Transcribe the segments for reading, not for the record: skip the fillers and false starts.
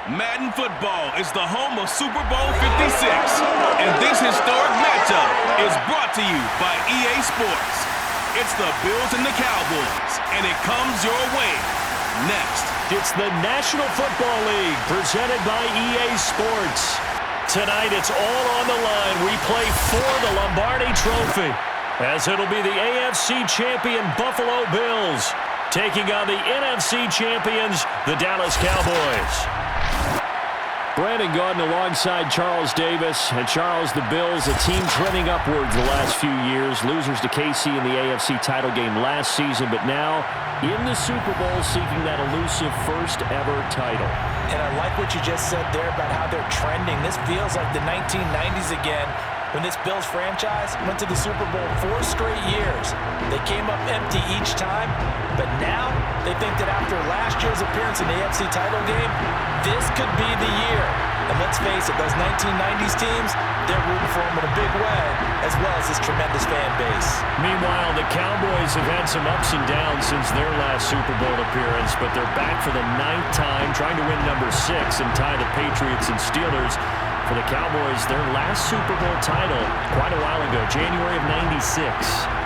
Madden Football is the home of Super Bowl 56, and this historic matchup is brought to you by EA Sports. It's the Bills and the Cowboys, and it comes your way next. It's the National Football League presented by EA Sports. Tonight it's all on the line. We play for the Lombardi Trophy, as it'll be the AFC champion Buffalo Bills taking on the NFC champions, the Dallas Cowboys. Brandon Gaudin alongside Charles Davis. And Charles, the Bills, a team trending upwards the last few years. Losers to KC in the AFC title game last season, but now in the Super Bowl seeking that elusive first ever title. And I like what you just said there about how they're trending. This feels like the 1990s again, when this Bills franchise went to the Super Bowl 4 straight years. They came up empty each time, but now they think that after last year's appearance in the AFC title game, this could be the year. And let's face it, those 1990s teams, they're rooting for them in a big way, as well as this tremendous fan base. Meanwhile, the Cowboys have had some ups and downs since their last Super Bowl appearance, but they're back for the 9th time, trying to win number 6 and tie the Patriots and Steelers. For the Cowboys, their last Super Bowl title quite a while ago, January of '96.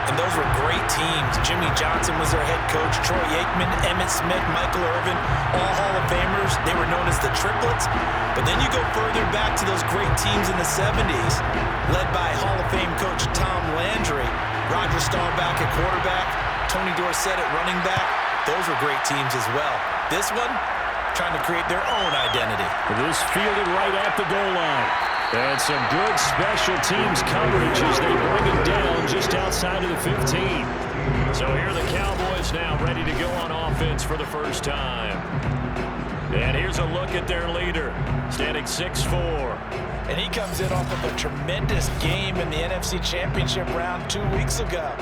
And those were great teams. Jimmy Johnson was their head coach. Troy Aikman, Emmitt Smith, Michael Irvin, all Hall of Famers. They were known as the Triplets. But then you go further back to those great teams in the 70s, led by Hall of Fame coach Tom Landry, Roger Staubach at quarterback, Tony Dorsett at running back. Those were great teams as well. This one, trying to create their own identity. This fielded right at the goal line. And some good special teams coverage as they bring it down just outside of the 15. So here are the Cowboys now ready to go on offense for the first time. And here's a look at their leader, standing 6'4". And he comes in off of a tremendous game in the NFC Championship round 2 weeks ago.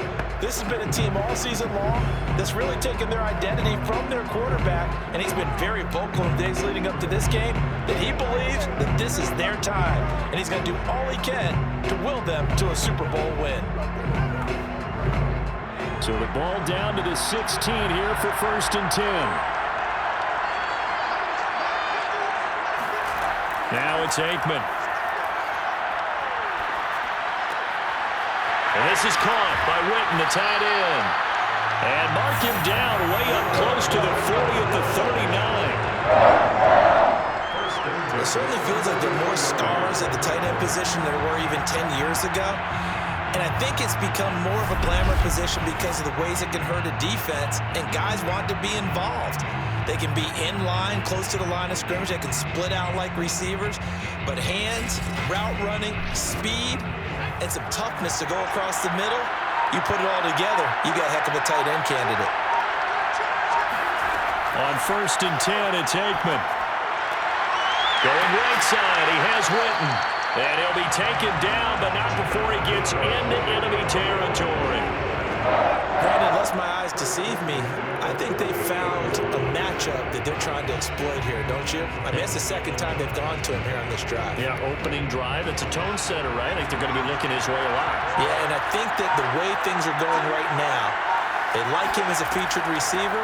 This has been a team all season long that's really taken their identity from their quarterback, and he's been very vocal in days leading up to this game that he believes that this is their time, and he's going to do all he can to will them to a Super Bowl win. So the ball down to the 16 here for 1st and 10. Now it's Aikman. And this is caught by Witten, the tight end. And mark him down way up close to the 40 at the 39. It certainly feels like there are more stars at the tight end position than there were even 10 years ago. And I think it's become more of a glamour position because of the ways it can hurt a defense, and guys want to be involved. They can be in line, close to the line of scrimmage. They can split out like receivers. But hands, route running, speed, and some toughness to go across the middle, you put it all together, you got a heck of a tight end candidate. On 1st and 10, it's Aikman. Going right side, he has Witten. And he'll be taken down, but not before he gets into enemy territory. Brandon, unless my eyes deceive me, I think they found a matchup that they're trying to exploit here, don't you? I mean, it's the second time they've gone to him here on this drive. Yeah, opening drive. It's a tone setter, right? I think they're going to be looking his way a lot. Yeah, and I think that the way things are going right now, they like him as a featured receiver.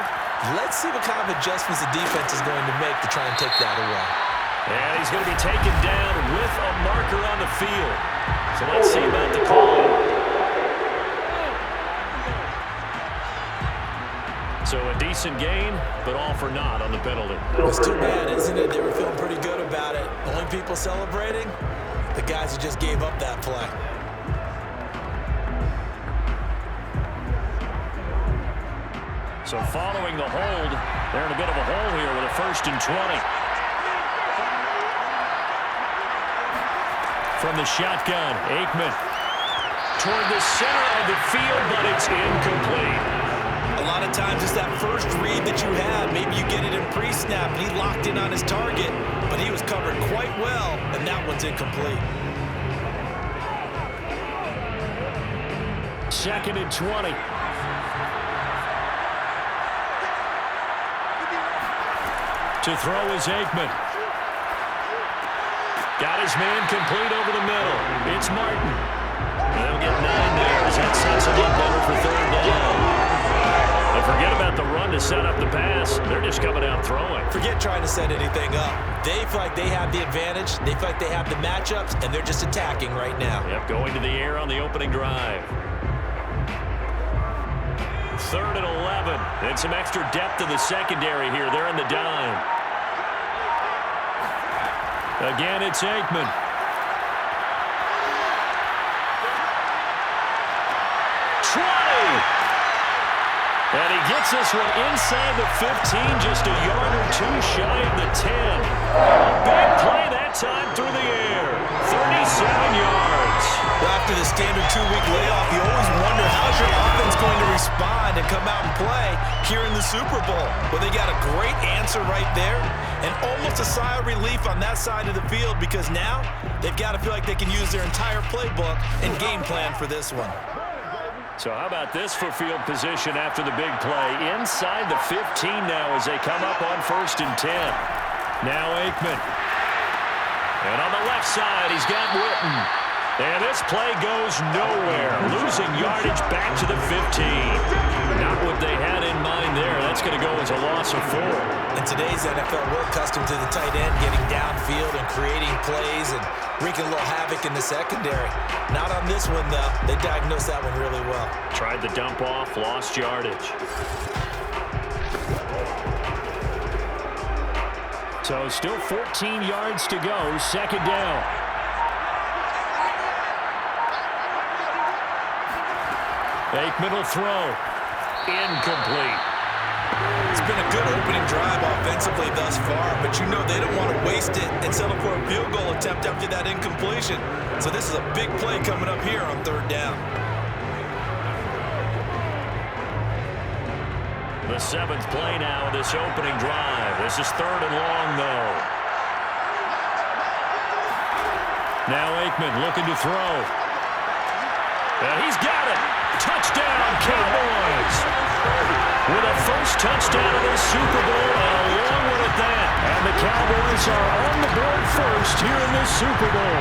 Let's see what kind of adjustments the defense is going to make to try and take that away. And he's going to be taken down with a marker on the field. So let's see about the call. So a decent gain, but all for naught on the penalty. It's too bad, isn't it? They were feeling pretty good about it. The only people celebrating, the guys who just gave up that play. So following the hold, they're in a bit of a hole here with a 1st and 20. From the shotgun, Aikman toward the center of the field, but it's incomplete. A lot of times it's that first read that you have. Maybe you get it in pre-snap, and he locked in on his target, but he was covered quite well, and that one's incomplete. 2nd and 20. To throw is Aikman. Got his man complete over the middle. It's Martin. They'll get 9 there as that sets him up better for 3rd down. And forget about the run to set up the pass. They're just coming out throwing. Forget trying to set anything up. They feel like they have the advantage. They feel like they have the matchups, and they're just attacking right now. Yep, going to the air on the opening drive. 3rd and 11. And some extra depth in the secondary here. They're in the dime. Again, it's Aikman. And he gets this one inside the 15, just a yard or two shy of the 10. A big play that time through the air. 37 yards. Well, after the standard 2-week layoff, you always wonder how's your offense going to respond and come out and play here in the Super Bowl. Well, they got a great answer right there and almost a sigh of relief on that side of the field because now they've got to feel like they can use their entire playbook and game plan for this one. So how about this for field position after the big play? Inside the 15 now as they come up on 1st and 10. Now Aikman. And on the left side, he's got Witten. And this play goes nowhere. Losing yardage back to the 15. Not what they had in mind there. That's going to go as a loss of 4. In today's NFL, we're accustomed to the tight end getting downfield and creating plays and wreaking a little havoc in the secondary. Not on this one, though. They diagnosed that one really well. Tried the dump off, lost yardage. So still 14 yards to go, 2nd down. Aikman will throw. Incomplete. It's been a good opening drive offensively thus far, but you know they don't want to waste it and settle for a field goal attempt after that incompletion. So this is a big play coming up here on 3rd down. The 7th play now of this opening drive. This is 3rd and long, though. Now Aikman looking to throw. And he's got it. Touchdown, Cowboys. With a first touchdown of this Super Bowl and a long one at that. And the Cowboys are on the board first here in this Super Bowl.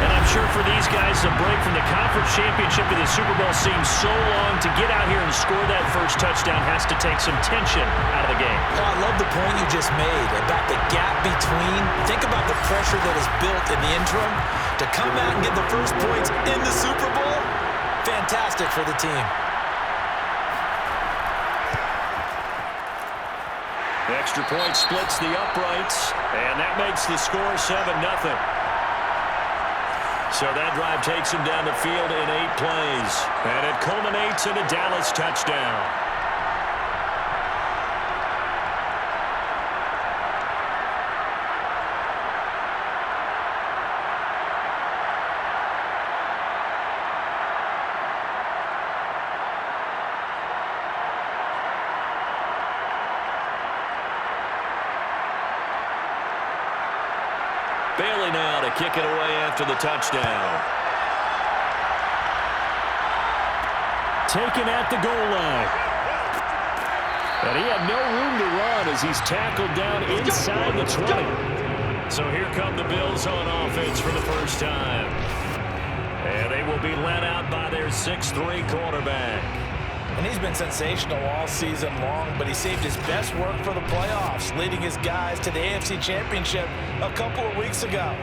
And I'm sure for these guys, the break from the conference championship to the Super Bowl seems so long. To get out here and score that first touchdown has to take some tension out of the game. Oh, I love the point you just made about the gap between. Think about the pressure that is built in the interim. To come out and get the first points in the Super Bowl, fantastic for the team. The extra point splits the uprights, and that makes the score 7-0. So that drive takes him down the field in 8 plays, and it culminates in a Dallas touchdown. Bailey now to kick it away after the touchdown. Taken at the goal line. And he had no room to run as he's tackled down inside the 20. So here come the Bills on offense for the first time. And they will be led out by their 6'3" quarterback. And he's been sensational all season long, but he saved his best work for the playoffs, leading his guys to the AFC Championship a couple of weeks ago.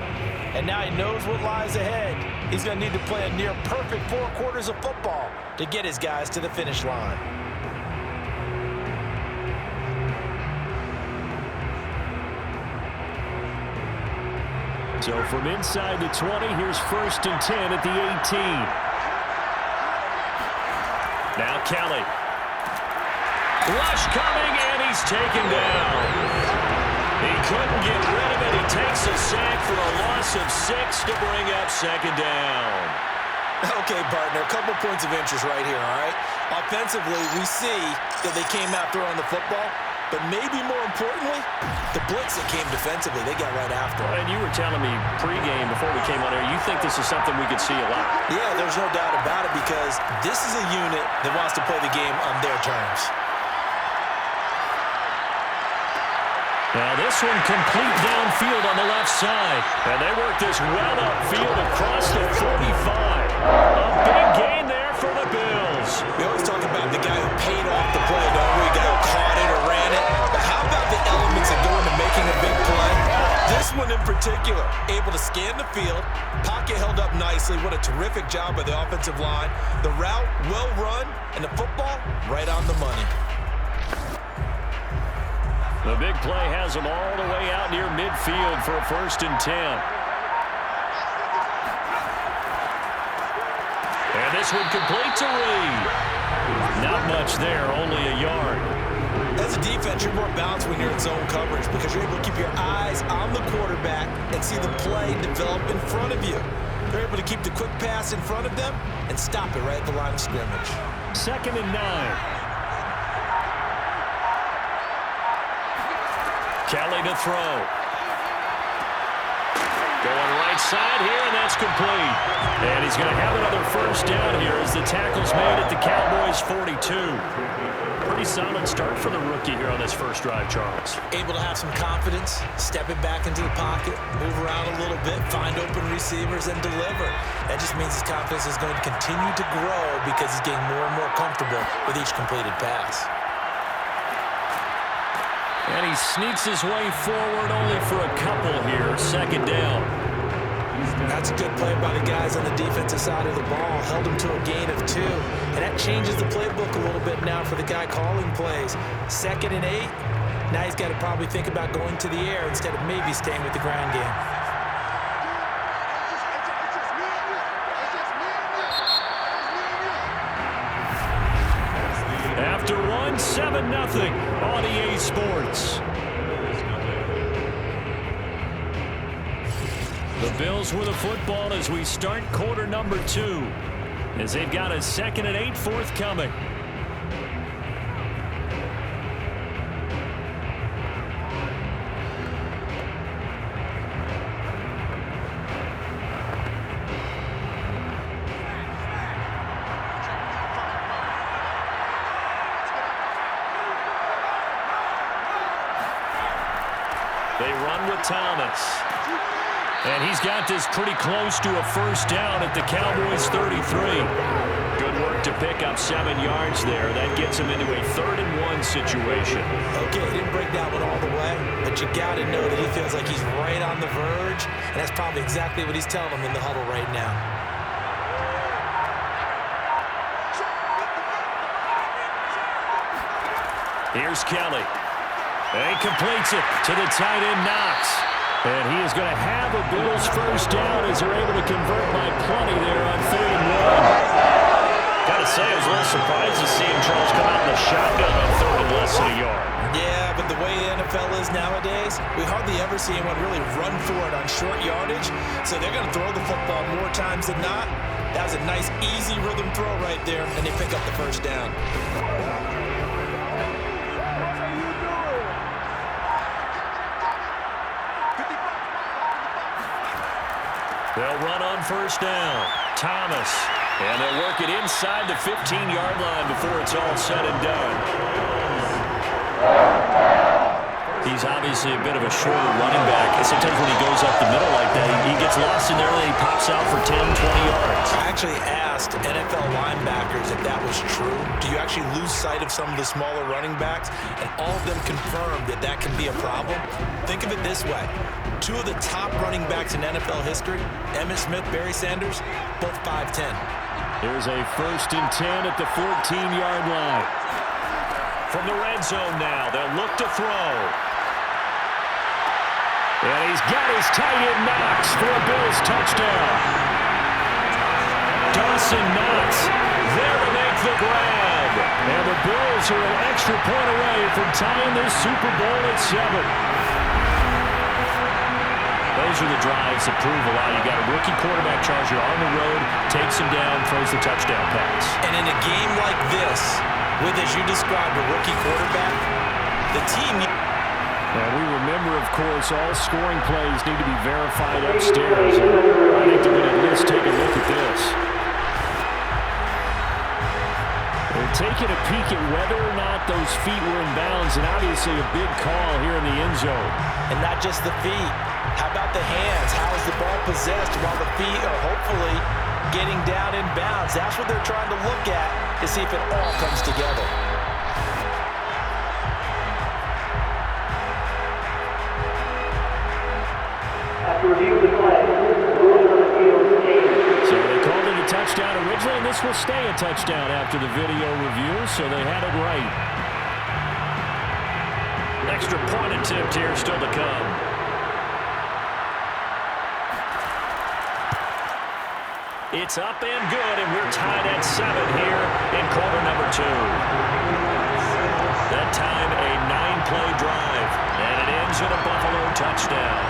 And now he knows what lies ahead. He's going to need to play a near-perfect 4 quarters of football to get his guys to the finish line. So from inside the 20, here's 1st and 10 at the 18. Now Kelly. Rush coming, and he's taken down. He couldn't get rid of it. He takes a sack for a loss of 6 to bring up 2nd down. Okay, partner, a couple points of interest right here, all right? Offensively, we see that they came out throwing the football, but maybe more importantly, the blitz that came defensively, they got right after it. And you were telling me pregame before we came on air, you think this is something we could see a lot. Yeah, there's no doubt about it because this is a unit that wants to play the game on their terms. Now this one complete downfield on the left side. And they work this well upfield across the 45. A big gain there for the Bills. We always talk about the guy who paid off the play, don't we? Guy caught it or ran it. But how about the elements that go into making a big play? This one in particular, able to scan the field, pocket held up nicely. What a terrific job by the offensive line. The route, well run, and the football, right on the money. The big play has him all the way out near midfield for a 1st and 10. And this one complete to Reed. Not much there, only a yard. As a defense, you're more balanced when you're in zone coverage because you're able to keep your eyes on the quarterback and see the play develop in front of you. They're able to keep the quick pass in front of them and stop it right at the line of scrimmage. 2nd and 9. Kelly to throw. Going right side here, and that's complete. And he's going to have another 1st down here as the tackle's made at the Cowboys' 42. Pretty solid start for the rookie here on this first drive, Charles. Able to have some confidence, stepping back into the pocket, move around a little bit, find open receivers, and deliver. That just means his confidence is going to continue to grow because he's getting more and more comfortable with each completed pass. And he sneaks his way forward only for a couple here. 2nd down. That's a good play by the guys on the defensive side of the ball. Held him to a gain of 2. And that changes the playbook a little bit now for the guy calling plays. 2nd and 8. Now he's got to probably think about going to the air instead of maybe staying with the ground game. After 7-0 on EA Sports. The Bills with the football as we start quarter number 2. As they've got a 2nd and 8 forthcoming. They run with Thomas. And he's got this pretty close to a 1st down at the Cowboys' 33. Good work to pick up 7 yards there. That gets him into a 3rd and 1 situation. Okay, he didn't break that one all the way, but you got to know that he feels like he's right on the verge, and that's probably exactly what he's telling him in the huddle right now. Here's Kelly. And he completes it to the tight end, Knox. And he is going to have a Bills 1st down as they're able to convert by plenty there on 3rd and 1. Got to say, I was a little surprised to see him, Charles, come out in the shotgun on 3rd and less than a yard. Yeah, but the way the NFL is nowadays, we hardly ever see anyone really run for it on short yardage. So they're going to throw the football more times than not. That was a nice, easy rhythm throw right there, and they pick up the 1st down. They'll run on 1st down. Thomas. And they'll work it inside the 15-yard line before it's all said and done. He's obviously a bit of a shorter running back. And sometimes when he goes up the middle like that, he gets lost in there and he pops out for 10, 20 yards. I actually asked NFL linebackers if that was true. Do you actually lose sight of some of the smaller running backs? And all of them confirmed that that can be a problem. Think of it this way. 2 of the top running backs in NFL history, Emmitt Smith, Barry Sanders, both 5'10". Here's a 1st and 10 at the 14-yard line. From the red zone now, they'll look to throw. And he's got his tight end Knox for a Bills touchdown. Dawson Knox there to make the grab. And the Bills are an extra point away from tying this Super Bowl at 7. Those are the drives that prove a lot. You got a rookie quarterback, Charles, you're on the road, takes him down, throws the touchdown pass. And in a game like this, with, as you described, a rookie quarterback, the team... Now, we remember, of course, all scoring plays need to be verified upstairs. I think they're going to at least take a look at this. They're taking a peek at whether or not those feet were in bounds, and obviously a big call here in the end zone. And not just the feet. How about the hands? How is the ball possessed while the feet are hopefully getting down in bounds? That's what they're trying to look at to see if it all comes together. So they called it a touchdown originally, and this will stay a touchdown after the video review, so they had it right. Extra point attempt here still to come. It's up and good, and we're tied at 7 here in quarter number 2. That time a 9-play drive, and it ends in a Buffalo touchdown.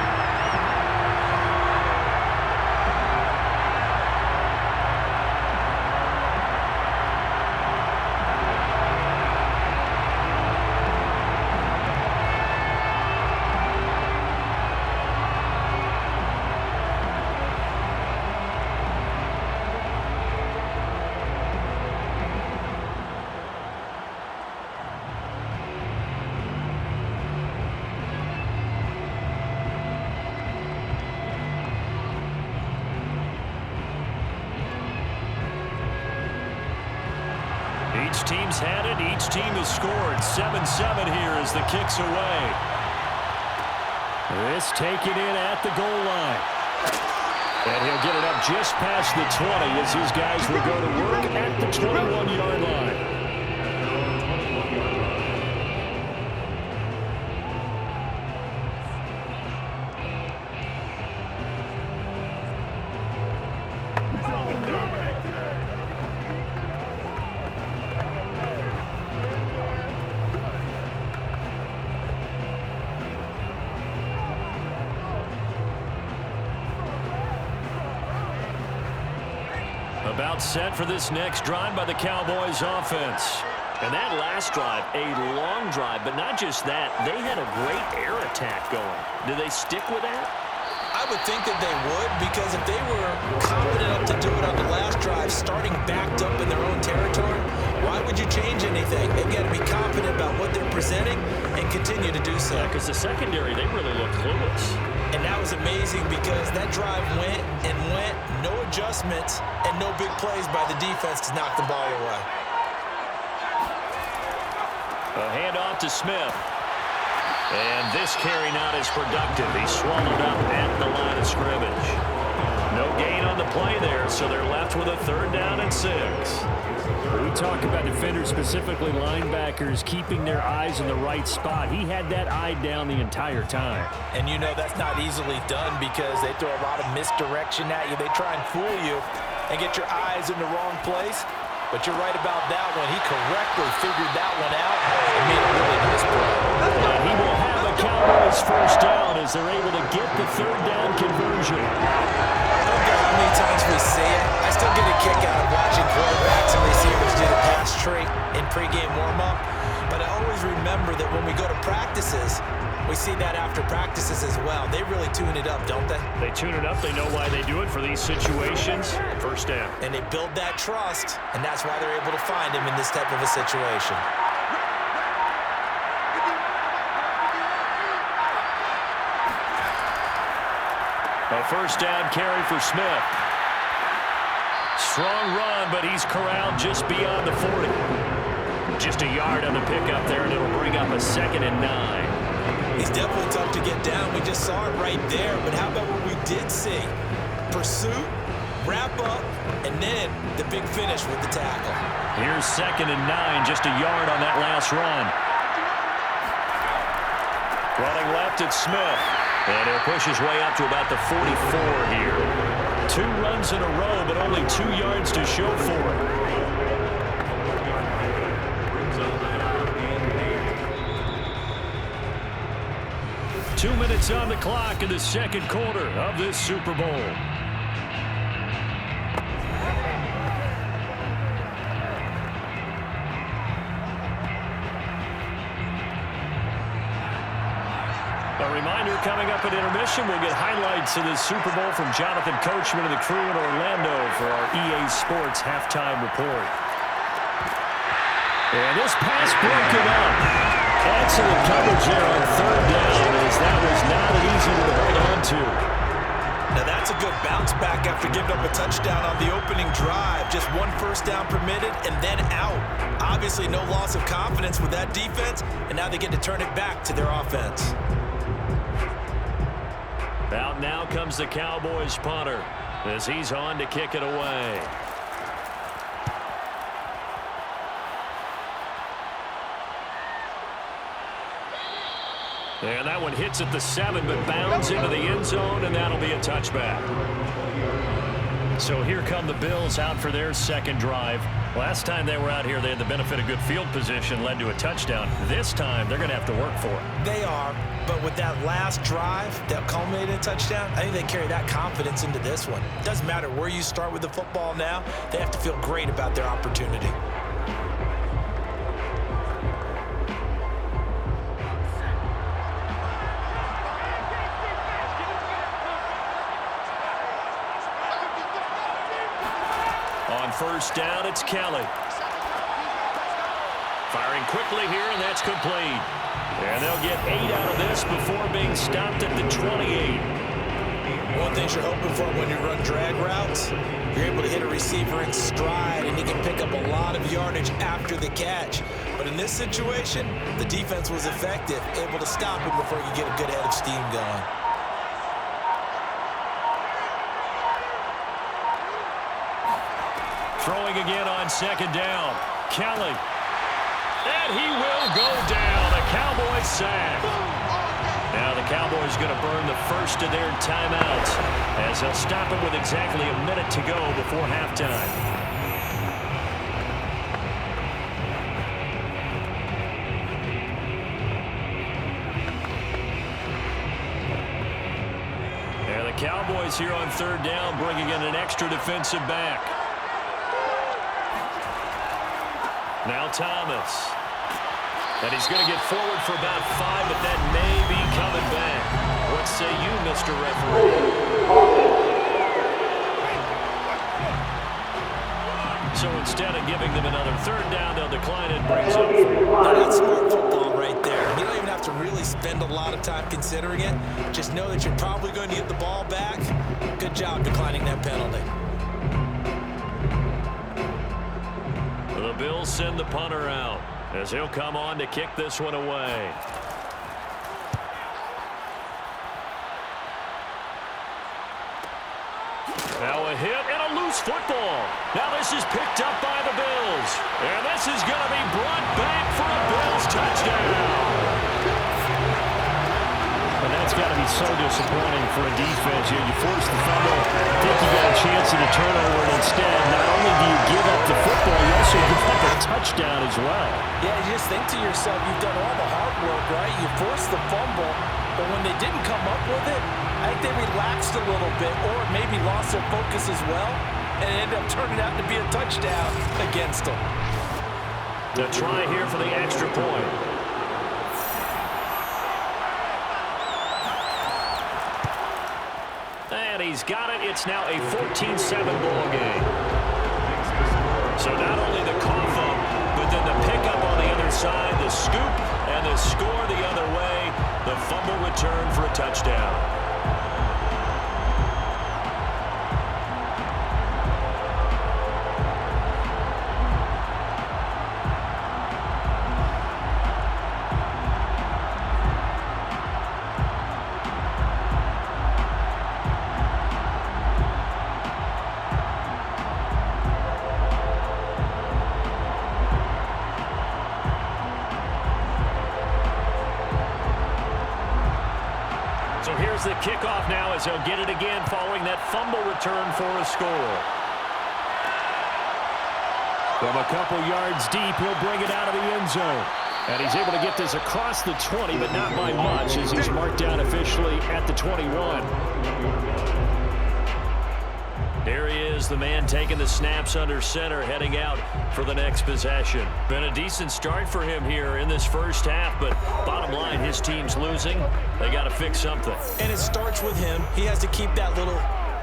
Each team's had it. Each team has scored. 7-7 here as the kick's away. This taken in at the goal line. And he'll get it up just past the 20 as his guys will go to work at the 21-yard line. About set for this next drive by the Cowboys offense. And that last drive, a long drive, but not just that. They had a great air attack going. Do they stick with that? I would think that they would, because if they were confident enough to do it on the last drive, starting backed up in their own territory, why would you change anything? They've got to be confident about what they're presenting and continue to do so. Because the secondary, they really look clueless. And that was amazing because that drive went and went, no adjustments, and no big plays by the defense to knock the ball away. A handoff to Smith. And this carry not as productive. He swallowed up at the line of scrimmage. No gain on the play there, so they're left with a 3rd down and 6. We talk about defenders, specifically linebackers, keeping their eyes in the right spot. He had that eye down the entire time. And you know that's not easily done because they throw a lot of misdirection at you. They try and fool you and get your eyes in the wrong place. But you're right about that one. He correctly figured that one out and made a really nice play. And he will have a Cowboys 1st down as they're able to get the 3rd down conversion. I don't care how many times we see it. I still get a kick out of watching quarterbacks and receivers do the pass trait in pregame warm-up. But I always remember that when we go to practices, we see that after practices as well. They really tune it up, don't they? They tune it up. They know why they do it for these situations. 1st down. And they build that trust, and that's why they're able to find him in this type of a situation. A 1st down carry for Smith. Strong run, but he's corralled just beyond the 40. Just a yard on the pickup there, and it'll bring up a 2nd and 9. He's definitely tough to get down. We just saw it right there. But how about what we did see? Pursuit, wrap up, and then the big finish with the tackle. Here's 2nd and 9, just a yard on that last run. Running left, it's Smith. And he'll push his way up to about the 44 here. 2 runs in a row, but only 2 yards to show for it. Two minutes on the clock in the 2nd quarter of this Super Bowl. A reminder coming up at intermission, we'll get highlights of this Super Bowl from Jonathan Coachman and the crew in Orlando for our EA Sports halftime report. And this pass broken up. Excellent coverage there on 3rd down as that was not an easy one to hold on to. Now that's a good bounce back after giving up a touchdown on the opening drive. Just 1 1st down permitted and then out. Obviously no loss of confidence with that defense, and now they get to turn it back to their offense. Out now comes the Cowboys punter as he's on to kick it away. And that one hits at the 7, but bounds into the end zone, and that'll be a touchback. So here come the Bills out for their second drive. Last time they were out here, they had the benefit of good field position, led to a touchdown. This time, they're going to have to work for it. They are, but with that last drive that culminated in a touchdown, I think they carry that confidence into this one. It doesn't matter where you start with the football now. They have to feel great about their opportunity. On first down, it's Kelly. Firing quickly here, and that's complete. And they'll get 8 out of this before being stopped at the 28. One thing you're hoping for when you run drag routes, you're able to hit a receiver in stride, and he can pick up a lot of yardage after the catch. But in this situation, the defense was effective, able to stop him before he could get a good head of steam going. Throwing again on second down. Kelly. And he will go down. A Cowboys sack. Now the Cowboys going to burn the first of their timeouts as they'll stop it with exactly a minute to go before halftime. And the Cowboys here on third down bringing in an extra defensive back. Now Thomas. And he's going to get forward for about 5, but that may be coming back. What say you, Mr. Referee? So instead of giving them another third down, they'll decline it. Brings up 4. That's smart football right there. You don't even have to really spend a lot of time considering it. Just know that you're probably going to get the ball back. Good job declining that penalty. The Bills send the punter out as he'll come on to kick this one away. Now a hit and a loose football. Now this is picked up by the Bills. And this is going to be brought back for a Bills touchdown. And that's got to be so disappointing for a defense. You force the fumble, think you got a chance at a turnover, and instead, not only do you give up the football, you also give up a touchdown as well. Yeah, you just think to yourself, you've done all the hard work, right? You forced the fumble, but when they didn't come up with it, I think they relaxed a little bit or maybe lost their focus as well, and it ended up turning out to be a touchdown against them. The try here for the extra point. And he's got it. It's now a 14-7 ball game. So not only the cough up, but then the pickup on the other side, the scoop, and the score the other way. The fumble return for a touchdown. The kickoff now as he'll get it again following that fumble return for a score. From a couple yards deep, he'll bring it out of the end zone. And he's able to get this across the 20, but not by much as he's marked down officially at the 21. Here he is, the man taking the snaps under center, heading out for the next possession. Been a decent start for him here in this first half, but bottom line, his team's losing. They got to fix something. And it starts with him. He has to keep that little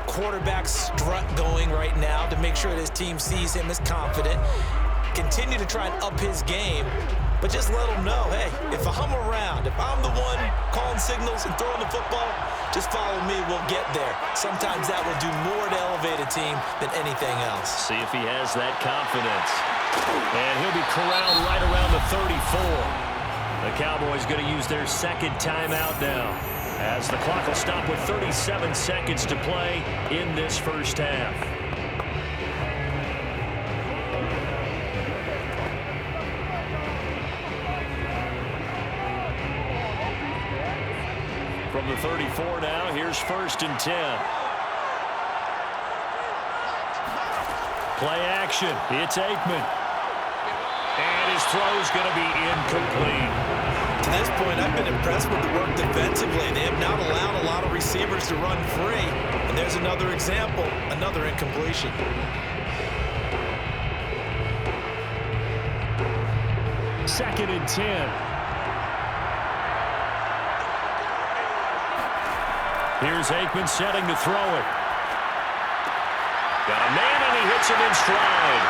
quarterback strut going right now to make sure that his team sees him as confident. Continue to try and up his game, but just let him know, hey, if I'm around, if I'm the one calling signals and throwing the football, just follow me, we'll get there. Sometimes that will do more to elevate a team than anything else. See if he has that confidence. And he'll be corralled right around the 34. The Cowboys going to use their second timeout now as the clock will stop with 37 seconds to play in this first half. From the 34 now, here's 1st and 10. Play action. It's Aikman. And his throw's going to be incomplete. To this point, I've been impressed with the work defensively. They have not allowed a lot of receivers to run free. And there's another example, another incompletion. Second and 10. Here's Aikman setting to throw it. Got a man, and he hits him in stride.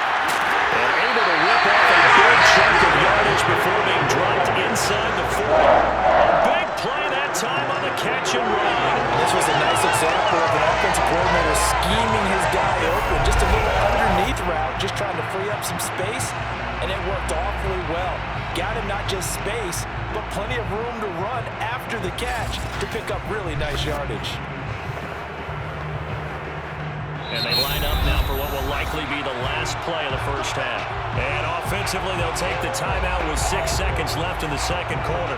And able to rip off a big chunk of yardage before being dropped inside the 40. A big play that time on the catch and run. This was a nice example of an offensive coordinator scheming his guy open. Just a little underneath route, just trying to free up some space, and it worked awfully well. Got him not just space, but plenty of room to run after the catch to pick up really nice yardage. And they line up now for what will likely be the last play of the first half. And offensively, they'll take the timeout with 6 seconds left in the second quarter.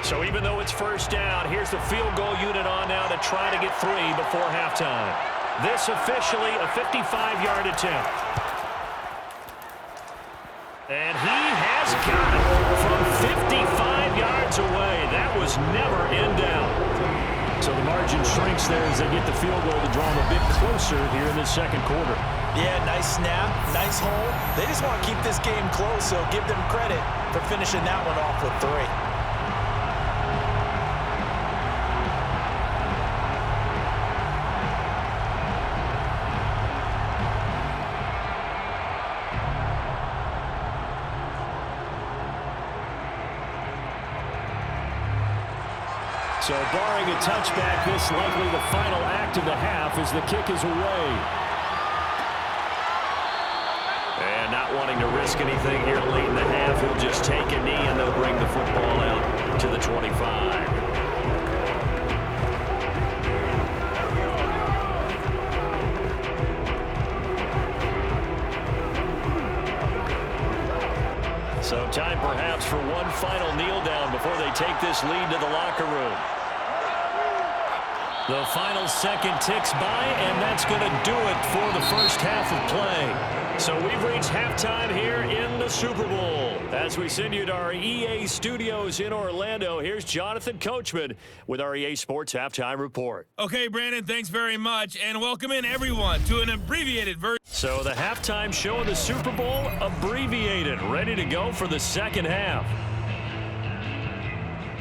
So even though it's first down, here's the field goal unit on now to try to get 3 before halftime. This officially a 55-yard attempt. And he has got it from 55 yards away. That was never in doubt. So the margin shrinks there as they get the field goal to draw them a bit closer here in this second quarter. Yeah, nice snap, nice hold. They just want to keep this game close, so give them credit for finishing that one off with 3. So barring a touchback, this likely the final act of the half as the kick is away. And not wanting to risk anything here late in the half, he'll just take a knee and they'll bring the football out to the 25. So time perhaps for one final kneel down before they take this lead to the locker room. The final second ticks by, and that's going to do it for the first half of play. So we've reached halftime here in the Super Bowl. As we send you to our EA studios in Orlando, here's Jonathan Coachman with our EA Sports Halftime Report. Okay, Brandon, thanks very much, and welcome in everyone to an abbreviated version. So the halftime show of the Super Bowl, abbreviated, ready to go for the second half.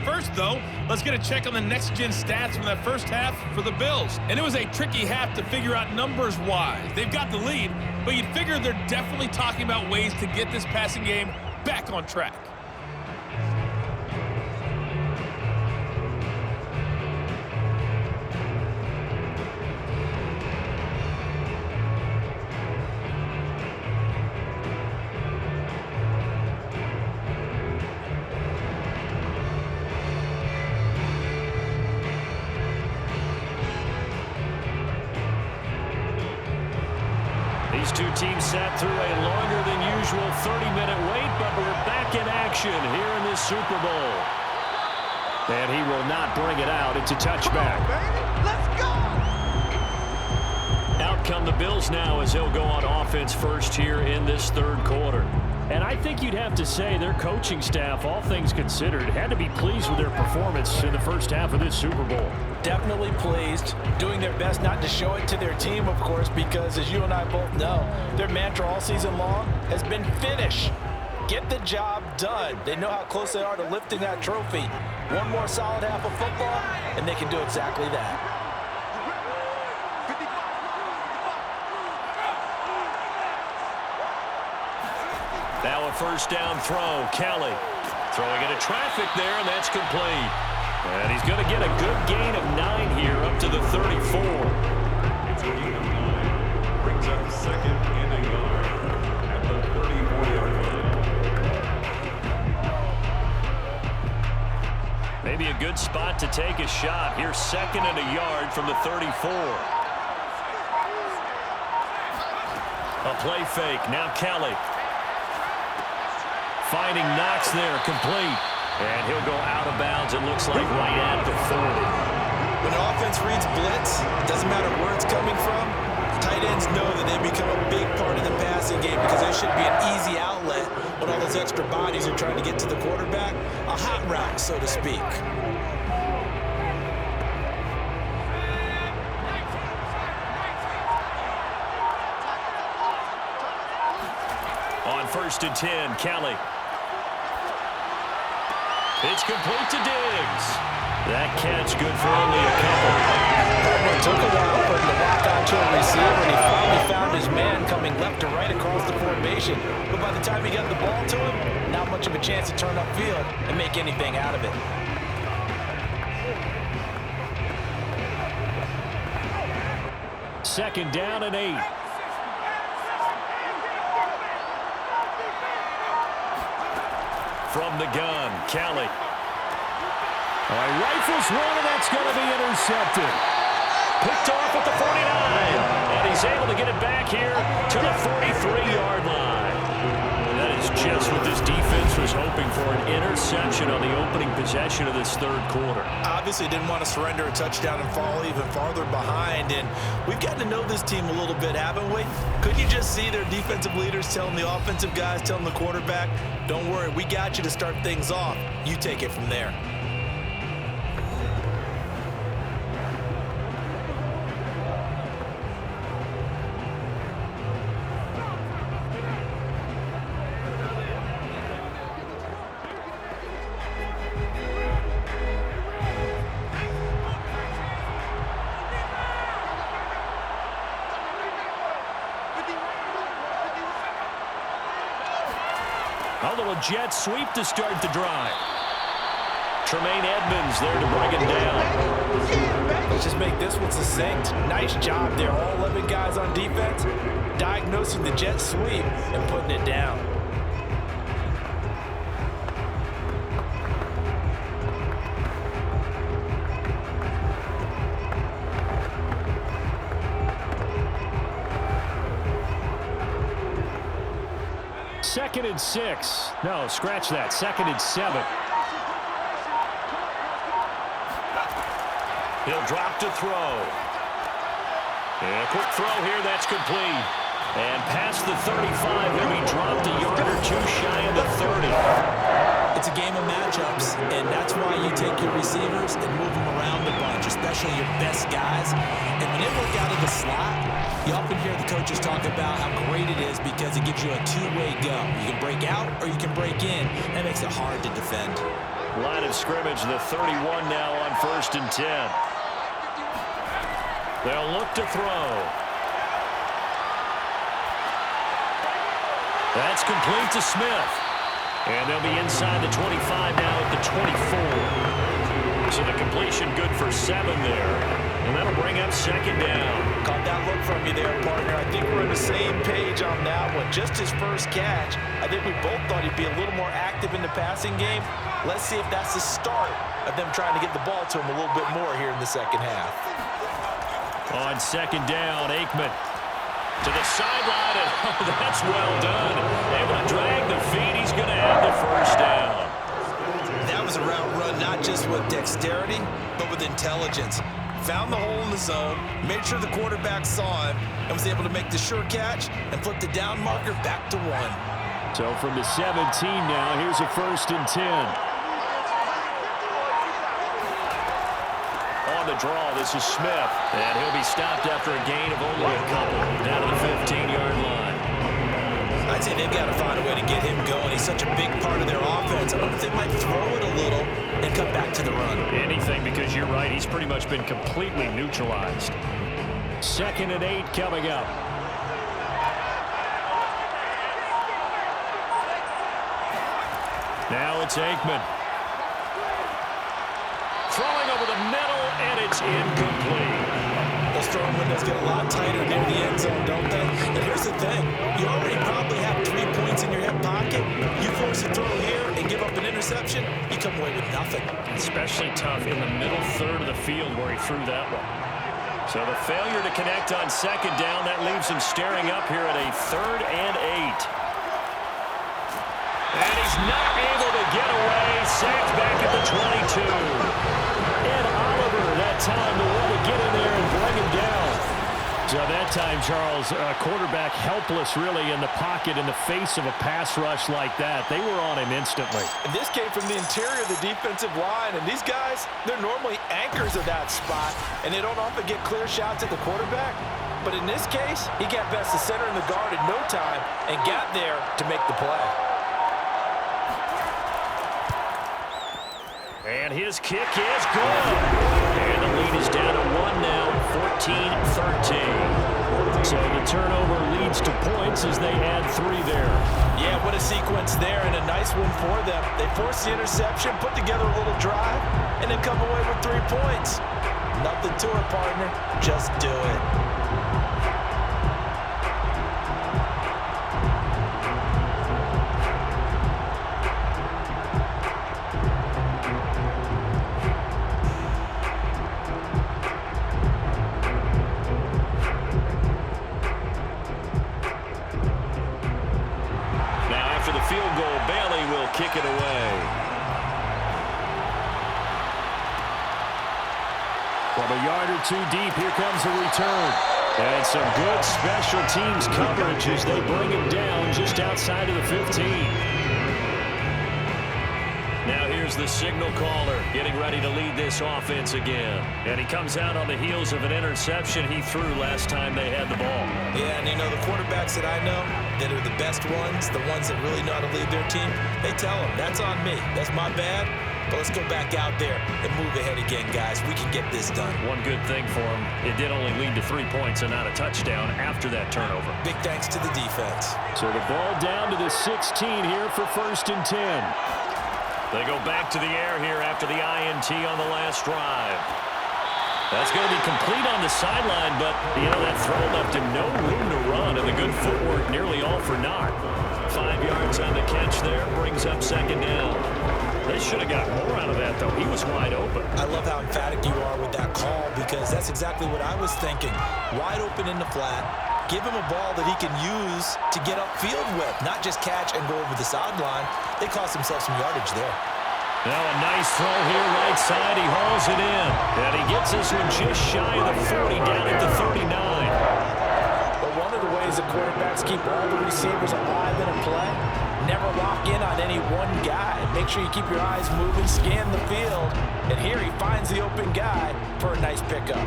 First, though, let's get a check on the next-gen stats from that first half for the Bills. And it was a tricky half to figure out numbers-wise. They've got the lead, but you'd figure they're definitely talking about ways to get this passing game back on track. These two teams sat through a longer than usual 30-minute wait, but we're back in action here in this Super Bowl. And he will not bring it out. It's a touchback. Let's go! Out come the Bills now as they'll go on offense first here in this third quarter. And I think you'd have to say their coaching staff, all things considered, had to be pleased with their performance in the first half of this Super Bowl. Definitely pleased, doing their best not to show it to their team, of course, because as you and I both know, their mantra all season long has been finish. Get the job done. They know how close they are to lifting that trophy. One more solid half of football, and they can do exactly that. Now a first down throw. Kelly throwing into traffic there, and that's complete. And he's going to get a good gain of 9 here up to the 34. Brings up second and a yard at the 34-yard line. Maybe a good spot to take a shot. Here's second and a yard from the 34. A play fake. Now Kelly. Finding Knox there, complete. And he'll go out of bounds, it looks like, right at the 40. When the offense reads blitz, it doesn't matter where it's coming from. Tight ends know that they become a big part of the passing game because there should be an easy outlet when all those extra bodies are trying to get to the quarterback. A hot route, so to speak. On 1st and 10, Kelly. It's complete to Diggs. That catch good for only a couple. It took a while for him to lock onto a receiver, and he finally found his man coming left to right across the formation. But by the time he got the ball to him, not much of a chance to turn upfield and make anything out of it. Second down and 8. From the gun, Kelly. All right, rifles one, and that's going to be intercepted. Picked off at the 49. And he's able to get it back here to the 43-yard line. And that is just what this defense was hoping for, an interception on the opening possession of this third quarter. Obviously didn't want to surrender a touchdown and fall even farther behind. And we've gotten to know this team a little bit, haven't we? Could you just see their defensive leaders telling the offensive guys, telling the quarterback, don't worry, we got you to start things off. You take it from there. A little jet sweep to start the drive. Tremaine Edmunds there to bring it down. Let's just make this one succinct. Nice job there. All 11 guys on defense diagnosing the jet sweep and putting it down. Second and 6. No, scratch that. Second and 7. He'll drop to throw. And a quick throw here. That's complete. And past the 35, he'll be dropped a yard or two shy of the 30. It's a game of matchups, and that's why you take your receivers and move them around a bunch, especially your best guys. And when they work out of the slot, you often hear the coaches talk about how great it is because it gives you a two-way go. You can break out or you can break in. That makes it hard to defend. Line of scrimmage, the 31 now on 1st and 10. They'll look to throw. That's complete to Smith. And they'll be inside the 25 now at the 24. So the completion good for 7 there. And that'll bring up second down. Caught that look from you there, partner. I think we're on the same page on that one. Just his first catch, I think we both thought he'd be a little more active in the passing game. Let's see if that's the start of them trying to get the ball to him a little bit more here in the second half. On second down, Aikman to the sideline, and that's well done. Able to drag the feet. He's going to have the first down. That was a route run not just with dexterity, but with intelligence. Found the hole in the zone, made sure the quarterback saw him, and was able to make the sure catch and flip the down marker back to 1. So from the 17 now, here's a 1st and 10. On the draw, this is Smith, and he'll be stopped after a gain of only a couple down to the 15-yard line. I'd say they've got to find a way to get him going. He's such a big part of their offense. I wonder if they might throw it a little and come back to the run. Anything, because you're right, he's pretty much been completely neutralized. 2nd and 8 coming up. Now it's Aikman. Throwing over the middle, and it's incomplete. those throwing windows get a lot tighter near the end zone, don't they? And here's the thing. You already probably have 3 points in your hip pocket. You force a throw here and give up an interception, you come away with nothing. Especially tough in the middle third of the field where he threw that one. So the failure to connect on second down, that leaves him staring up here at a 3rd and 8. And he's not able to get away. Sacked back at the 22. And Oliver, that time, the one to get in there and bring him down. So that time, Charles, quarterback helpless really in the pocket in the face of a pass rush like that. They were on him instantly. And this came from the interior of the defensive line. And these guys, they're normally anchors of that spot. And they don't often get clear shots at the quarterback. But in this case, he got past the center and the guard in no time and got there to make the play. And his kick is good. And the lead is down to 1 now, 14-13. So the turnover leads to points as they add 3 there. Yeah, what a sequence there, and a nice one for them. They force the interception, put together a little drive, and then come away with 3 points. Nothing to it, partner. Just do it. Kick it away. From a yard or 2 deep, here comes the return. And some good special teams coverage as they bring him down just outside of the 15. Now here's the signal caller getting ready to lead this offense again. And he comes out on the heels of an interception he threw last time they had the ball. Yeah, and you know, the quarterbacks that I know that are the best ones, the ones that really know how to lead their team, they tell them, that's on me. That's my bad. But let's go back out there and move ahead again, guys. We can get this done. One good thing for him, it did only lead to 3 points and not a touchdown after that turnover. Big thanks to the defense. So the ball down to the 16 here for 1st and 10. They go back to the air here after the INT on the last drive. That's going to be complete on the sideline, but, you know, that throw left him no room to run, and the good footwork nearly all for naught. 5 yards on the catch there, brings up 2nd down. They should have got more out of that, though. He was wide open. I love how emphatic you are with that call because that's exactly what I was thinking. Wide open in the flat. Give him a ball that he can use to get upfield with, not just catch and go over the sideline. They cost themselves some yardage there. Now a nice throw here right side. He hauls it in. And he gets this one just shy of the 40 down at the 39. Well, one of the ways the quarterbacks keep all the receivers alive in a play, never lock in on any one guy. Make sure you keep your eyes moving, scan the field. And here he finds the open guy for a nice pickup.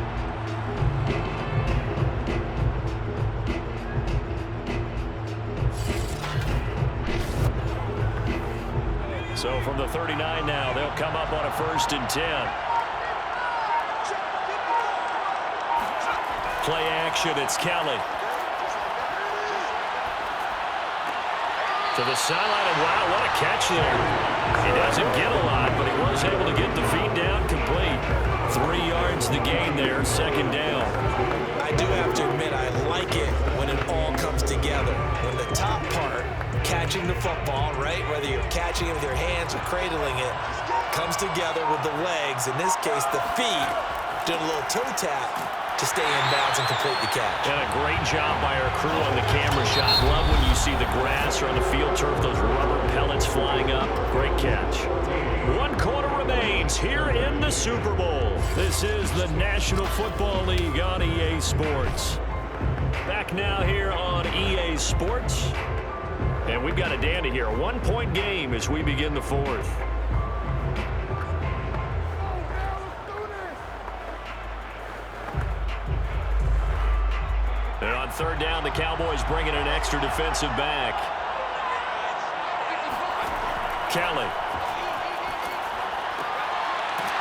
So from the 39 now, they'll come up on a 1st and 10. Play action, it's Kelly. To the sideline, and wow, what a catch there. He doesn't get a lot, but he was able to get the feet down complete. 3 yards the gain there, 2nd down. I do have to admit, I like it when it all comes together. When the top part, catching the football, right, whether you're catching it with your hands or cradling it, comes together with the legs, in this case the feet, doing a little toe tap to stay in bounds and complete the catch. And a great job by our crew on the camera shot. Love when you see the grass or on the field turf, those rubber pellets flying up. Great catch. 1 quarter remains here in the Super Bowl. This is the National Football League on EA Sports. Back now here on EA Sports. And we've got a dandy here. A 1-point game as we begin the 4th. And on 3rd down, the Cowboys bringing an extra defensive back. Kelly.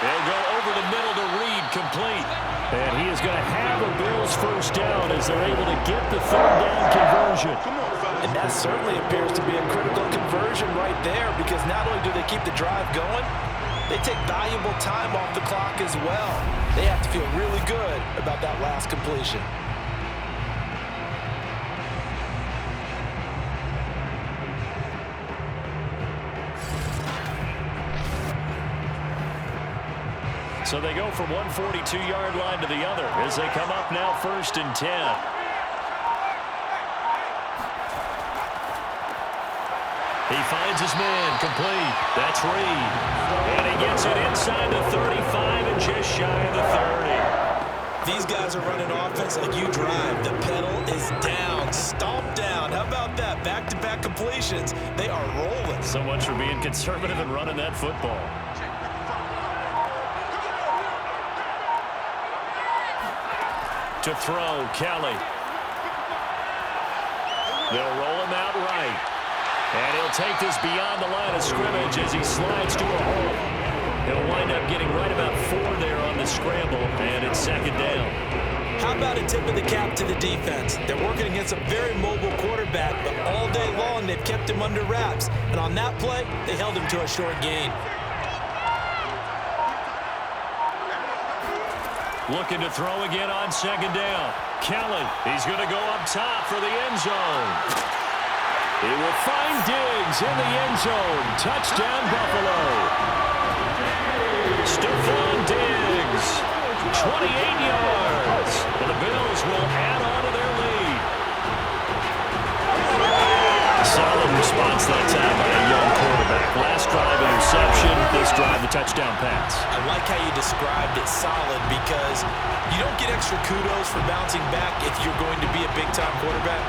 They'll go over the middle to Reed, complete. And he is going to have a Bills 1st down as they're able to get the 3rd down conversion. And that certainly appears to be a critical conversion right there because not only do they keep the drive going, they take valuable time off the clock as well. they have to feel really good about that last completion. So they go from one 42-yard line to the other as they come up now 1st and 10. He finds his man, complete. That's Reed. And he gets it inside the 35 and just shy of the 30. These guys are running offense like you drive. The pedal is down, stomp down. How about that? Back-to-back completions. They are rolling. So much for being conservative and running that football. To throw, Kelly. They'll roll him out right. And he'll take this beyond the line of scrimmage as he slides to a hole. He'll wind up getting right about 4 there on the scramble, and it's 2nd down. How about a tip of the cap to the defense? They're working against a very mobile quarterback, but all day long they've kept him under wraps. And on that play, they held him to a short gain. Looking to throw again on 2nd down. Kelly, he's going to go up top for the end zone. He will find Diggs in the end zone. Touchdown, Buffalo. Stephon Diggs, 28 yards. And the Bills will add on to their lead. Solid response that time by a young quarterback. Last drive interception, this drive the touchdown pass. I like how you described it solid because you don't get extra kudos for bouncing back if you're going to be a big-time quarterback.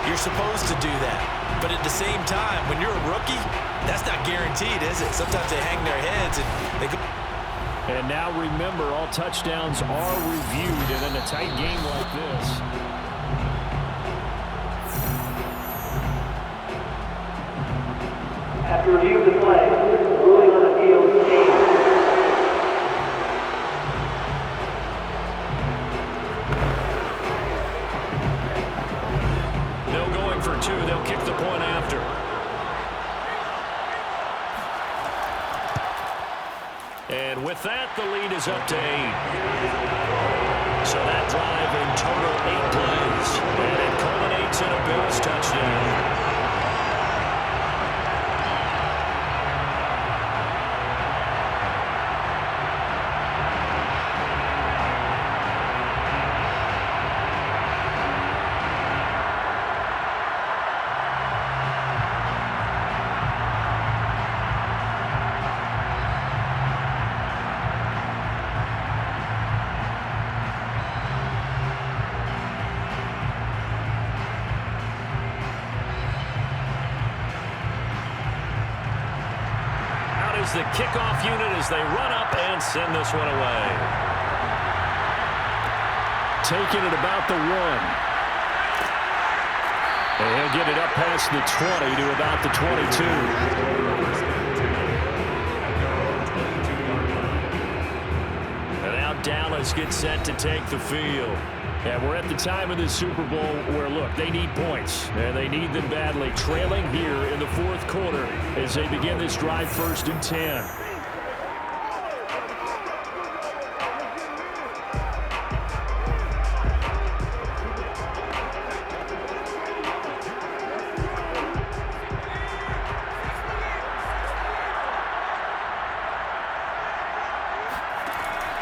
You're supposed to do that. But at the same time, when you're a rookie, that's not guaranteed, is it? Sometimes they hang their heads and they go. And now remember, all touchdowns are reviewed, and in a tight game like this. After review of the play, ruling on the field, They'll going for 2. They'll kick the point after. And with that, the lead is up to 8. So that drive in total 8 plays. And it culminates in a Bills touchdown. The kickoff unit as they run up and send this one away. Taking it about the 1. And he'll get it up past the 20 to about the 22. And now Dallas gets set to take the field. And we're at the time of the Super Bowl where, look, they need points. And they need them badly. Trailing here in the 4th quarter as they begin this drive 1st and 10.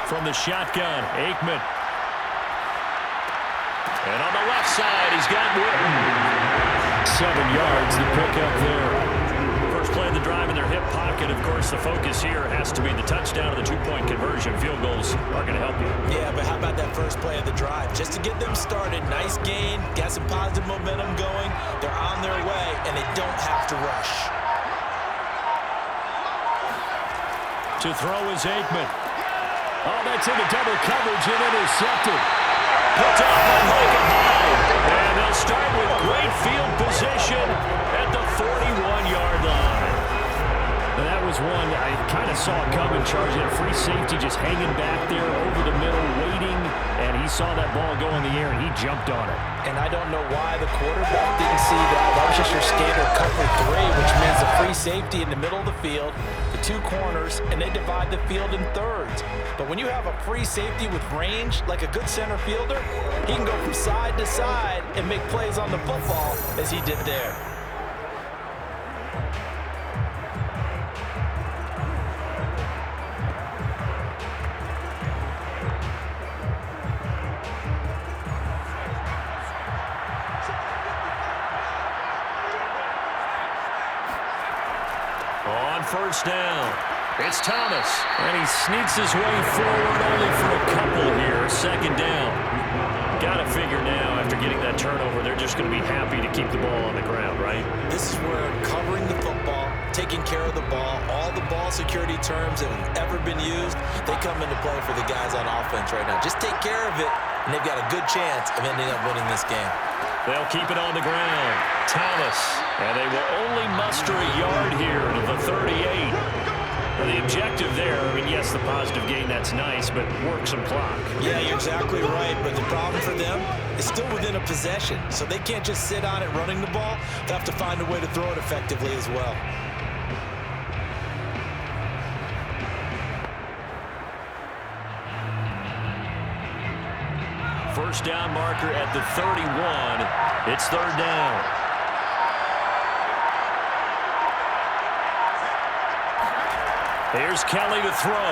From the shotgun, Aikman. And on the left side, he's got Witten. 7 yards, the pickup there. First play of the drive in their hip pocket. Of course, the focus here has to be the touchdown and the 2-point conversion. Field goals are going to help you. Yeah, but how about that first play of the drive? Just to get them started, nice gain, got some positive momentum going. They're on their way, and they don't have to rush. To throw is Aikman. Oh, that's into double coverage and intercepted. Picked off by Micah Hyde. And they'll start with great field position at the 41-yard line. And that was one I kind of saw it coming, charging a free safety just hanging back there over the middle, waiting, and he saw that ball go in the air, and he jumped on it. And I don't know why the quarterback didn't see that. That was just your standard cover 3, which means a free safety in the middle of the field. The two corners, and they divide the field in thirds. But when you have a free safety with range, like a good center fielder, he can go from side to side and make plays on the football as he did there. On first down, it's Thomas. And he sneaks his way forward only for a couple here. Second down. Got to figure now, after getting that turnover, they're just going to be happy to keep the ball on the ground, right? This is where covering the football, taking care of the ball, all the ball security terms that have ever been used, they come into play for the guys on offense right now. Just take care of it, and they've got a good chance of ending up winning this game. They'll keep it on the ground. Thomas. And they will only muster a yard here to the 38. Now the objective there, I mean, yes, the positive gain, that's nice, but work some clock. Yeah, you're exactly right, but the problem for them is still within a possession, so they can't just sit on it running the ball. They'll have to find a way to throw it effectively as well. First down marker at the 31. It's third down. Here's Kelly to throw.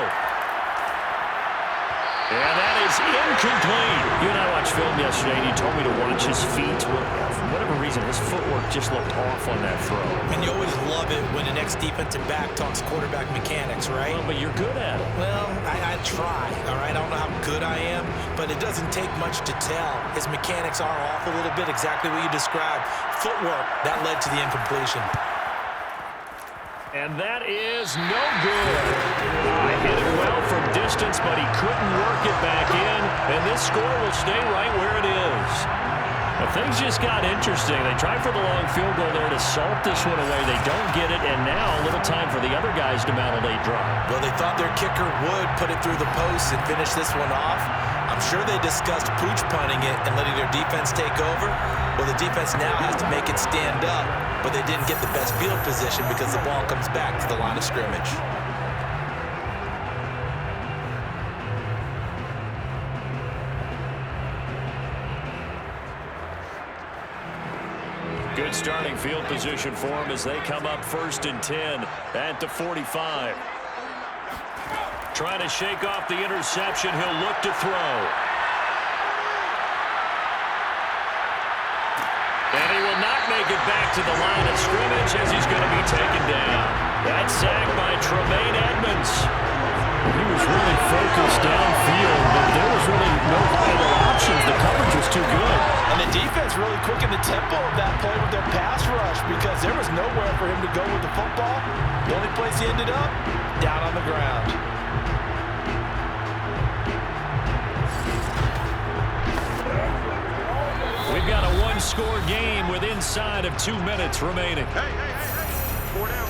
And that is incomplete. You and I watched film yesterday, and you told me to watch his feet. Well, for whatever reason, his footwork just looked off on that throw. And you always love it when an ex-defensive back talks quarterback mechanics, right? Well, but you're good at it. Well, I try, all right? I don't know how good I am, but it doesn't take much to tell. His mechanics are off a little bit, exactly what you described. Footwork, that led to the incompletion. And that is no good. I hit it well from distance, but he couldn't work it back in, and this score will stay right where it is. But things just got interesting. They tried for the long field goal there to salt this one away. They don't get it, and now a little time for the other guys to mount a late drive. Well, they thought their kicker would put it through the post and finish this one off. I'm sure they discussed pooch punting it and letting their defense take over. Well, the defense now has to make it stand up, but they didn't get the best field position because the ball comes back to the line of scrimmage. Good starting field position for them as they come up first and 10 at the 45. Trying to shake off the interception. He'll look to throw. And he will not make it back to the line of scrimmage as he's going to be taken down. That sack by Tremaine Edmunds. He was really focused downfield, but there was really no viable options. The coverage was too good. And the defense really quickened the tempo of that play with their pass rush because there was nowhere for him to go with the football. The only place he ended up, down on the ground. We've got a one-score game with inside of 2 minutes remaining. Hey. 4 down.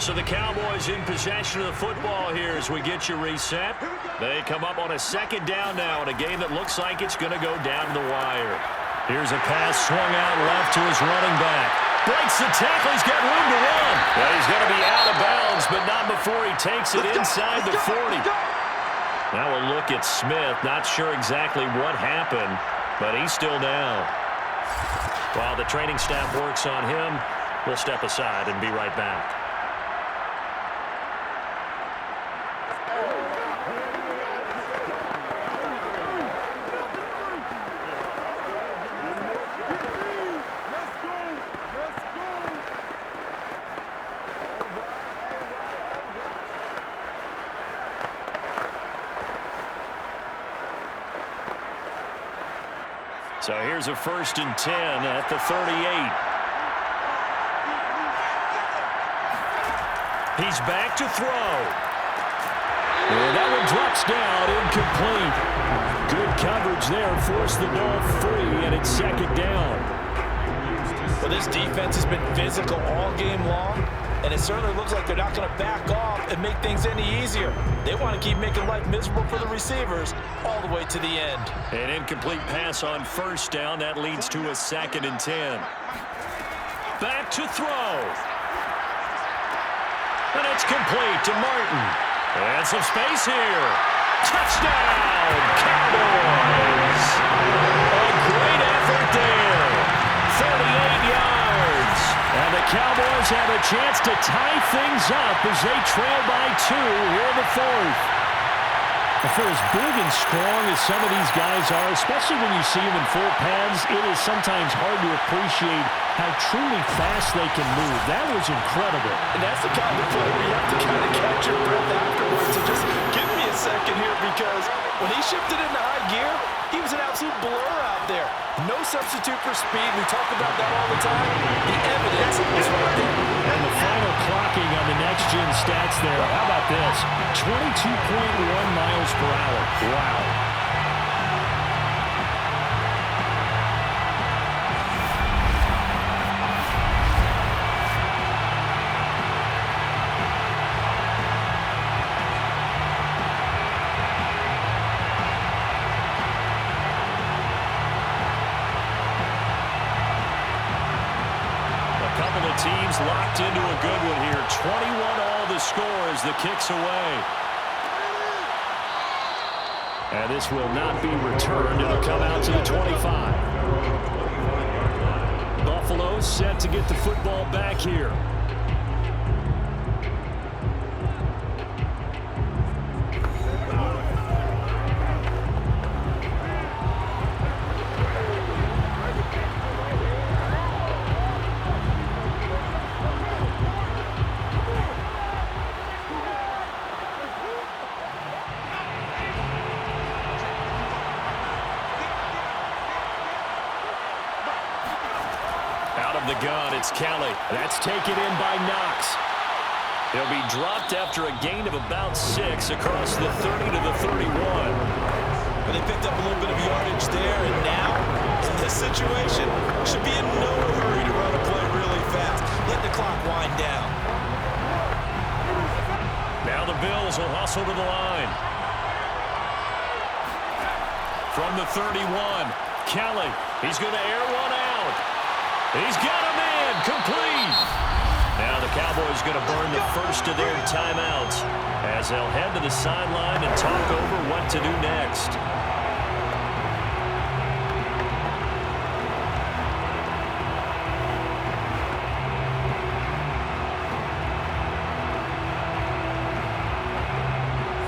So the Cowboys in possession of the football here as we get you reset. They come up on a second down now in a game that looks like it's going to go down to the wire. Here's a pass swung out left to his running back. Breaks the tackle. He's got room to run. Well, he's going to be out of bounds, but not before he takes it inside the 40. Now we'll look at Smith. Not sure exactly what happened, but he's still down. While the training staff works on him, we'll step aside and be right back. So here's a 1st and 10 at the 38. He's back to throw. And that one drops down, incomplete. Good coverage there, forced the ball free, and it's second down. Well, this defense has been physical all game long. and it certainly looks like they're not going to back off and make things any easier. They want to keep making life miserable for the receivers all the way to the end. An incomplete pass on first down. That leads to a 2nd and 10. Back to throw. And it's complete to Martin. And some space here. Touchdown, Cowboys! A great effort there. 38 yards. And the Cowboys have a chance to tie things up as they trail by 2 here in the 4th. For as big and strong as some of these guys are, especially when you see them in full pads, it is sometimes hard to appreciate how truly fast they can move. That was incredible. And that's the kind of play where you have to kind of catch your breath afterwards. So just give me a second here, because when he shifted into high gear, he was an absolute blur out there. No substitute for speed. We talk about that all the time. The evidence is right there. And the final clocking on the next-gen stats there. How about this? 22.1 miles per hour. Wow. Teams locked into a good one here. 21 all the score as the kick's away. And this will not be returned. It'll come out to the 25. Buffalo set to get the football back here. The gun, it's Kelly. That's taken in by Knox. He'll be dropped after a gain of about 6 across the 30 to the 31. But they picked up a little bit of yardage there, and now, in this situation, should be in no hurry to run a play really fast. Let the clock wind down. Now the Bills will hustle to the line. From the 31, Kelly. He's going to air one out. He's got him in, complete. Now the Cowboys going to burn the first of their timeouts as they'll head to the sideline and talk over what to do next.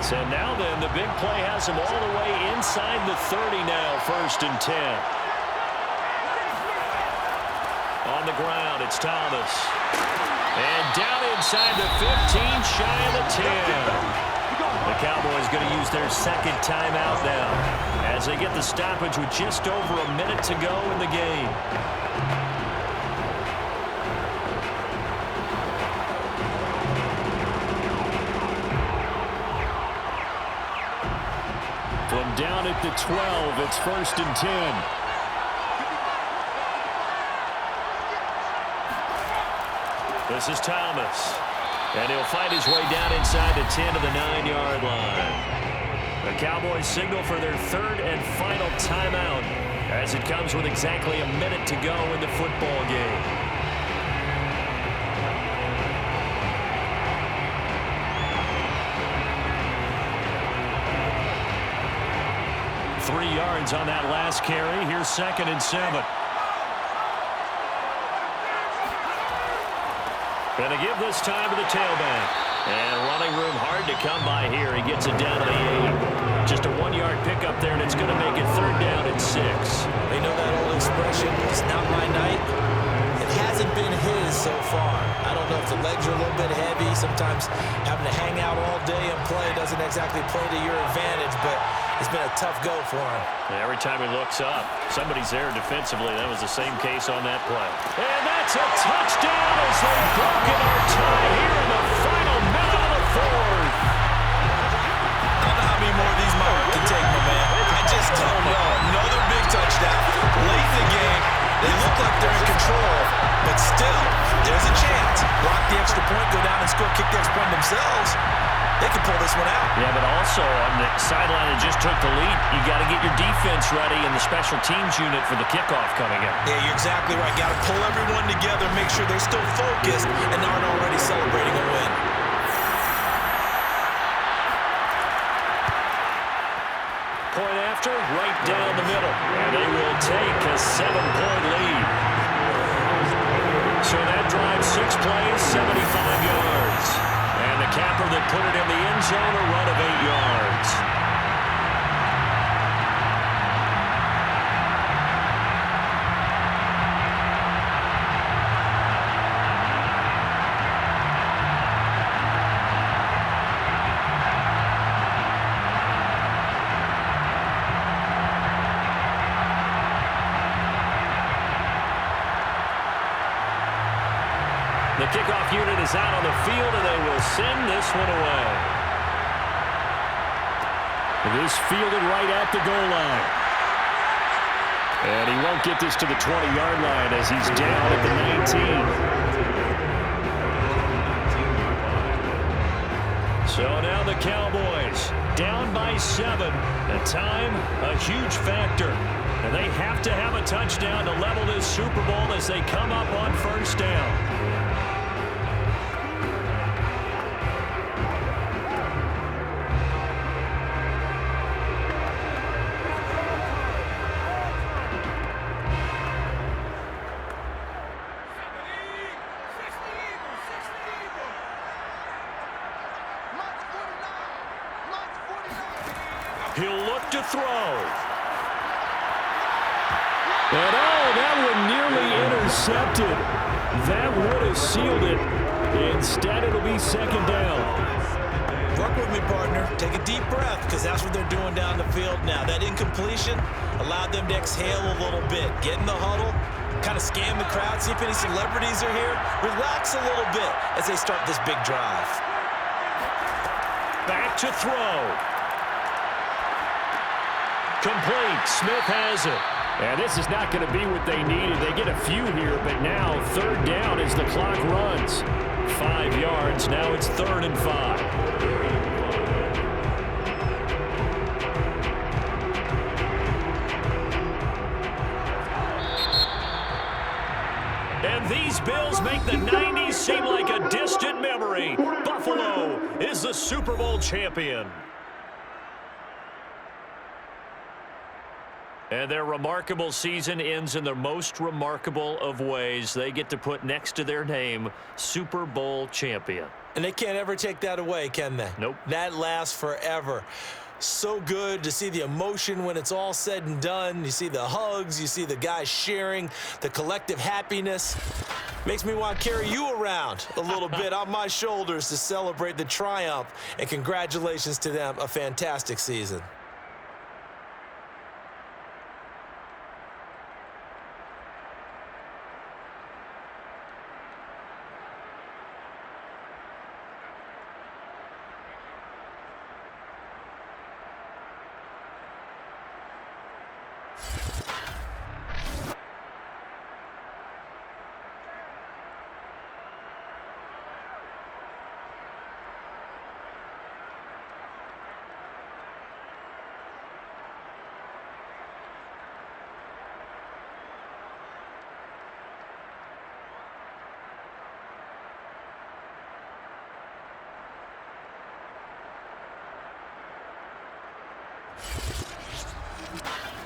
So now then, the big play has him all the way inside the 30 now, 1st and 10. On the ground, it's Thomas. And down inside the 15, shy of the 10. The Cowboys going to use their 2nd timeout now as they get the stoppage with just over a minute to go in the game. From down at the 12, it's 1st and 10. This is Thomas, and he'll fight his way down inside the 10 to the 9-yard line. The Cowboys signal for their 3rd and final timeout as it comes with exactly a minute to go in the football game. Three yards on that last carry. Here's 2nd and 7. Going to give this time to the tailback. And running room hard to come by here. He gets it down to the 8. Just a 1-yard pickup there, and it's going to make it 3rd down and 6. They know that old expression, it's not my night. It hasn't been his so far. I don't know if the legs are a little bit heavy. Sometimes having to hang out all day and play doesn't exactly play to your advantage, but it's been a tough go for him. Every time he looks up, somebody's there defensively. That was the same case on that play. And that's a touchdown as they've broken our tie here in the final minute of the 4th. I don't know how many more of these Myra can take, my man. I just don't know. Another big touchdown. Late in the game, they look like they're in control, but still, there's a chance. Block the extra point, also on the sideline that just took the lead, you got to get your defense ready and the special teams unit for the kickoff coming in. Yeah, you're exactly right. Got to pull everyone together, make sure they're still focused and aren't already celebrating a win. Point after, right down the middle. And they will take a 7-point lead. So that drives 6 plays, 75 yards. And the capper that put it in the end zone, a run of 8 yards. The kickoff unit is out on the field, and they will send this one away. This fielded right at the goal line. And he won't get this to the 20-yard line as he's down at the 19. So now the Cowboys down by 7. At time, a huge factor. And they have to have a touchdown to level this Super Bowl as they come up on first down. He'll look to throw. And that one nearly intercepted. That would have sealed it. Instead, it'll be second down. Work with me, partner. Take a deep breath, because that's what they're doing down the field now. That incompletion allowed them to exhale a little bit. Get in the huddle, kind of scan the crowd, see if any celebrities are here. Relax a little bit as they start this big drive. Back to throw. Complete. Smith has it. And this is not going to be what they needed. They get a few here, but now third down as the clock runs. 5 yards. Now it's 3rd and 5. And these Bills make the 90s seem like a distant memory. Buffalo is the Super Bowl champion. And their remarkable season ends in the most remarkable of ways. They get to put next to their name, Super Bowl champion. And they can't ever take that away, can they? Nope. That lasts forever. So good to see the emotion when it's all said and done. You see the hugs, you see the guys sharing, the collective happiness. Makes me want to carry you around a little bit on my shoulders to celebrate the triumph. And congratulations to them, a fantastic season.